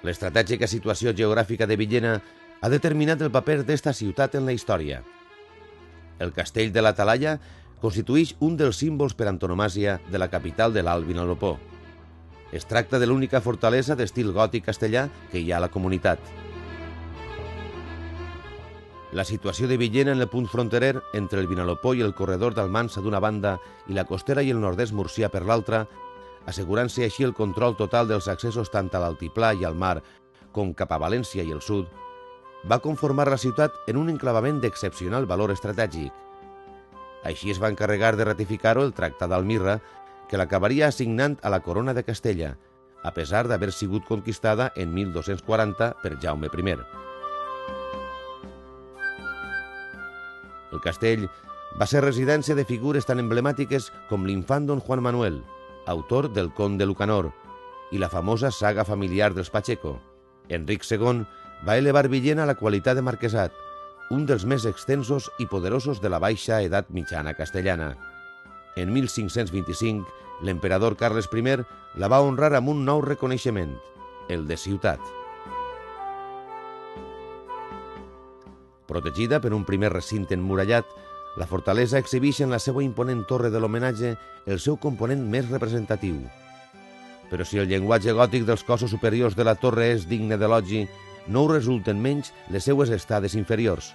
L'estratègica situació geogràfica de Villena ha determinat el paper d'esta ciutat en la història. El castell de la Talaia constitueix un dels símbols per antonomàsia de la capital de l'Alt Vinalopó. Es tracta de l'única fortalesa d'estil gòtic castellà que hi ha a la comunitat. La situació de Villena en el punt fronterer entre el Vinalopó i el corredor d'Almansa d'una banda i la costera i el nord-est murcià per l'altra, assegurant-se així el control total dels accessos tant a l'altiplà i al mar com cap a València i el sud, va conformar la ciutat en un enclavament d'excepcional valor estratègic. Així es va encarregar de ratificar-ho el Tractat d'Almirra, que l'acabaria assignant a la corona de Castella, a pesar d'haver sigut conquistada en 1240 per Jaume I. El castell va ser residència de figures tan emblemàtiques com l'infant don Juan Manuel, autor del Conde de Lucanor, i la famosa saga familiar dels Pacheco. Enric II va elevar Villena a la qualitat de marquesat, un dels més extensos i poderosos de la baixa edat mitjana castellana. En 1525, l'emperador Carles I la va honrar amb un nou reconeixement, el de ciutat. Protegida per un primer recinte emmurallat, la fortalesa exhibeix en la seva imponent torre de l'homenatge el seu component més representatiu. Però si el llenguatge gòtic dels cossos superiors de la torre és digne d'elogi, no ho resulten menys les seues estades inferiors.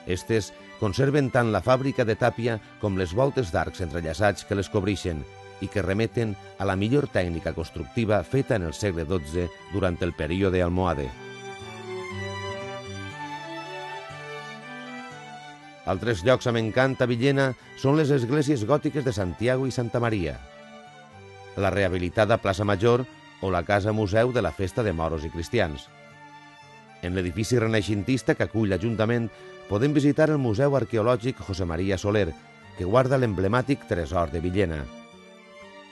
Estes conserven tant la fàbrica de tàpia com les voltes d'arcs entrellaçats que les cobreixen i que remeten a la millor tècnica constructiva feta en el segle XII durant el període almohade. Altres llocs amb encant a Villena són les esglésies gòtiques de Santiago i Santa Maria, la rehabilitada plaça Major o la casa museu de la festa de moros i cristians. En l'edifici renaixentista que acull l'Ajuntament podem visitar el Museu Arqueològic José María Soler, que guarda l'emblemàtic tresor de Villena.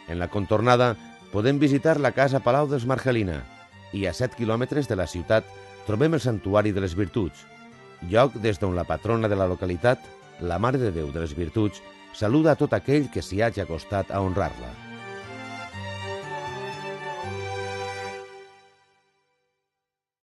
En la contornada podem visitar la casa Palau dels Margelina i a 7 quilòmetres de la ciutat trobem el Santuari de les Virtuts, lloc des d'on la patrona de la localitat, la Mare de Déu de les Virtuts, saluda a tot aquell que s'hi hagi acostat a honrar-la.